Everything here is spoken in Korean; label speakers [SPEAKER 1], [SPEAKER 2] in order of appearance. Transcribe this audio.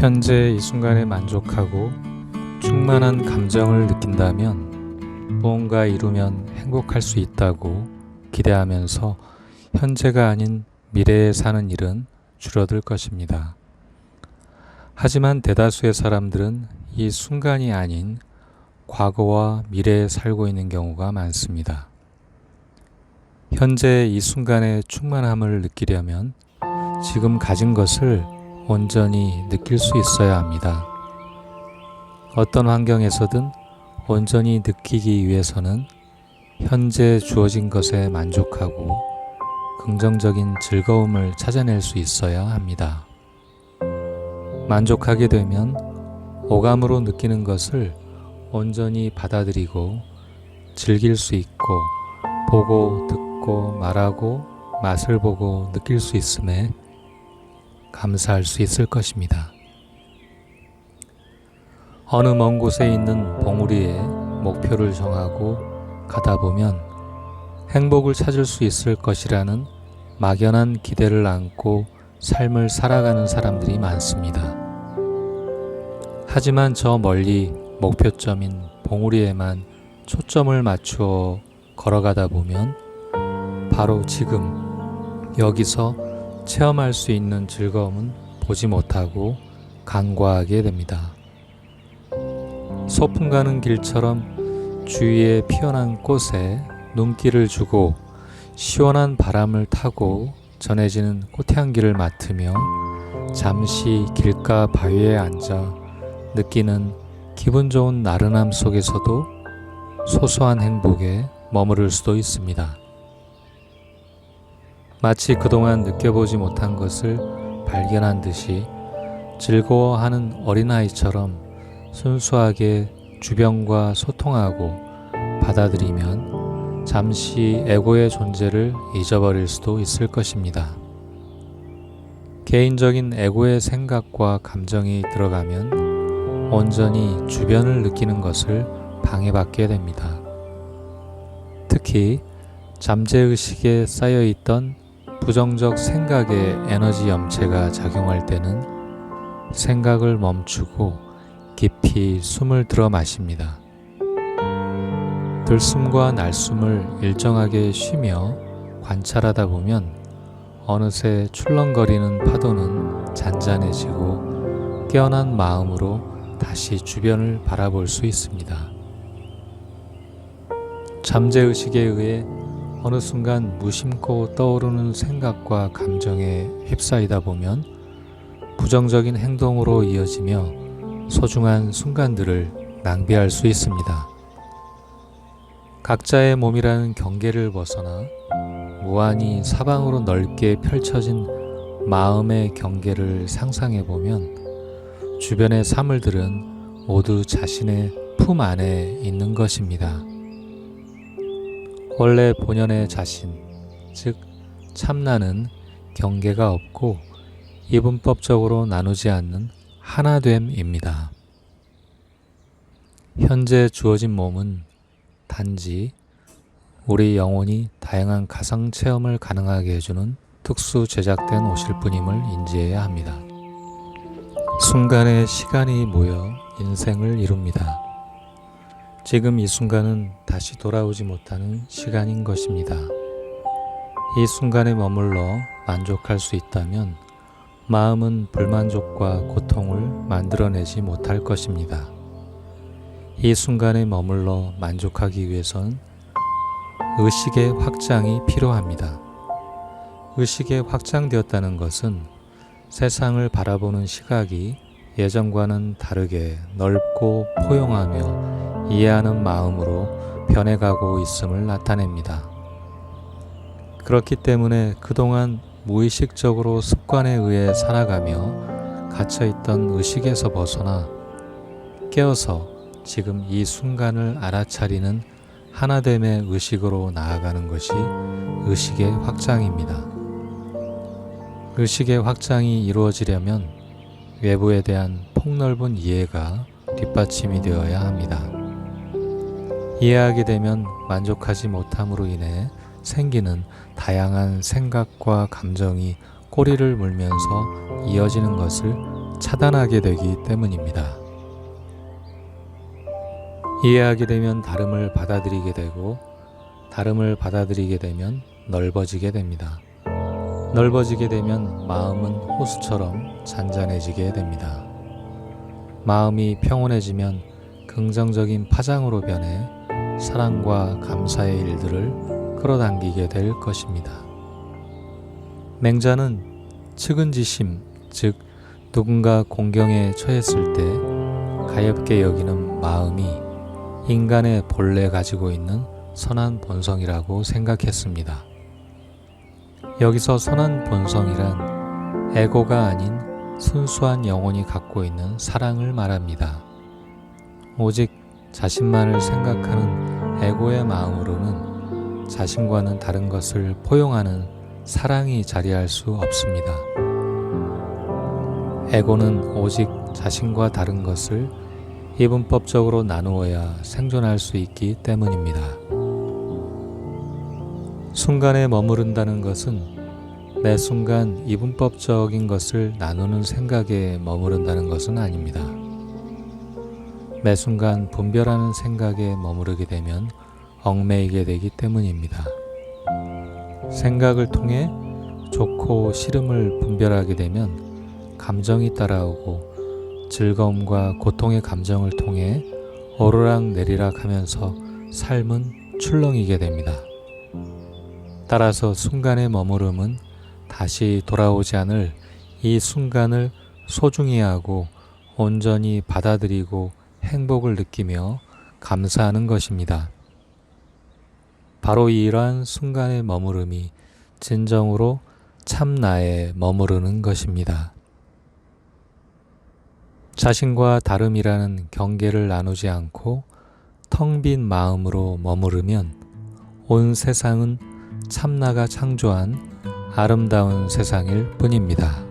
[SPEAKER 1] 현재 이 순간에 만족하고 충만한 감정을 느낀다면 무언가 이루면 행복할 수 있다고 기대하면서 현재가 아닌 미래에 사는 일은 줄어들 것입니다. 하지만 대다수의 사람들은 이 순간이 아닌 과거와 미래에 살고 있는 경우가 많습니다. 현재 이 순간의 충만함을 느끼려면 지금 가진 것을 온전히 느낄 수 있어야 합니다. 어떤 환경에서든 온전히 느끼기 위해서는 현재 주어진 것에 만족하고 긍정적인 즐거움을 찾아낼 수 있어야 합니다. 만족하게 되면 오감으로 느끼는 것을 온전히 받아들이고 즐길 수 있고 보고 듣고 말하고 맛을 보고 느낄 수 있음에 감사할 수 있을 것입니다. 어느 먼 곳에 있는 봉우리에 목표를 정하고 가다 보면 행복을 찾을 수 있을 것이라는 막연한 기대를 안고 삶을 살아가는 사람들이 많습니다. 하지만 저 멀리 목표점인 봉우리에만 초점을 맞추어 걸어가다 보면 바로 지금 여기서 체험할 수 있는 즐거움은 보지 못하고 간과하게 됩니다. 소풍 가는 길처럼 주위에 피어난 꽃에 눈길을 주고 시원한 바람을 타고 전해지는 꽃향기를 맡으며 잠시 길가 바위에 앉아 느끼는 기분 좋은 나른함 속에서도 소소한 행복에 머무를 수도 있습니다. 마치 그동안 느껴보지 못한 것을 발견한 듯이 즐거워하는 어린아이처럼 순수하게 주변과 소통하고 받아들이면 잠시 에고의 존재를 잊어버릴 수도 있을 것입니다. 개인적인 에고의 생각과 감정이 들어가면 온전히 주변을 느끼는 것을 방해받게 됩니다. 특히 잠재의식에 쌓여있던 부정적 생각의 에너지 염체가 작용할 때는 생각을 멈추고 깊이 숨을 들어 마십니다. 들숨과 날숨을 일정하게 쉬며 관찰하다 보면 어느새 출렁거리는 파도는 잔잔해지고 깨어난 마음으로 다시 주변을 바라볼 수 있습니다. 잠재의식에 의해 어느 순간 무심코 떠오르는 생각과 감정에 휩싸이다 보면 부정적인 행동으로 이어지며 소중한 순간들을 낭비할 수 있습니다. 각자의 몸이라는 경계를 벗어나 무한히 사방으로 넓게 펼쳐진 마음의 경계를 상상해 보면 주변의 사물들은 모두 자신의 품 안에 있는 것입니다. 원래 본연의 자신, 즉 참나는 경계가 없고 이분법적으로 나누지 않는 하나됨입니다. 현재 주어진 몸은 단지 우리 영혼이 다양한 가상 체험을 가능하게 해주는 특수 제작된 옷일 뿐임을 인지해야 합니다. 순간의 시간이 모여 인생을 이룹니다. 지금 이 순간은 다시 돌아오지 못하는 시간인 것입니다. 이 순간에 머물러 만족할 수 있다면 마음은 불만족과 고통을 만들어내지 못할 것입니다. 이 순간에 머물러 만족하기 위해선 의식의 확장이 필요합니다. 의식이 확장되었다는 것은 세상을 바라보는 시각이 예전과는 다르게 넓고 포용하며 이해하는 마음으로 변해가고 있음을 나타냅니다. 그렇기 때문에 그동안 무의식적으로 습관에 의해 살아가며 갇혀있던 의식에서 벗어나 깨어서 지금 이 순간을 알아차리는 하나됨의 의식으로 나아가는 것이 의식의 확장입니다. 의식의 확장이 이루어지려면 외부에 대한 폭넓은 이해가 뒷받침이 되어야 합니다. 이해하게 되면 만족하지 못함으로 인해 생기는 다양한 생각과 감정이 꼬리를 물면서 이어지는 것을 차단하게 되기 때문입니다. 이해하게 되면 다름을 받아들이게 되고, 다름을 받아들이게 되면 넓어지게 됩니다. 넓어지게 되면 마음은 호수처럼 잔잔해지게 됩니다. 마음이 평온해지면 긍정적인 파장으로 변해 사랑과 감사의 일들을 끌어당기게 될 것입니다. 맹자는 측은지심, 즉 누군가 공경에 처했을 때 가엾게 여기는 마음이 인간의 본래 가지고 있는 선한 본성이라고 생각했습니다. 여기서 선한 본성이란 에고가 아닌 순수한 영혼이 갖고 있는 사랑을 말합니다. 오직 자신만을 생각하는 에고의 마음으로는 자신과는 다른 것을 포용하는 사랑이 자리할 수 없습니다. 에고는 오직 자신과 다른 것을 이분법적으로 나누어야 생존할 수 있기 때문입니다. 순간에 머무른다는 것은 매 순간 이분법적인 것을 나누는 생각에 머무른다는 것은 아닙니다. 매 순간 분별하는 생각에 머무르게 되면 얽매이게 되기 때문입니다. 생각을 통해 좋고 싫음을 분별하게 되면 감정이 따라오고, 즐거움과 고통의 감정을 통해 오르락 내리락 하면서 삶은 출렁이게 됩니다. 따라서 순간의 머무름은 다시 돌아오지 않을 이 순간을 소중히 하고 온전히 받아들이고 행복을 느끼며 감사하는 것입니다. 바로 이러한 순간의 머무름이 진정으로 참나에 머무르는 것입니다. 자신과 다름이라는 경계를 나누지 않고 텅 빈 마음으로 머무르면 온 세상은 참나가 창조한 아름다운 세상일 뿐입니다.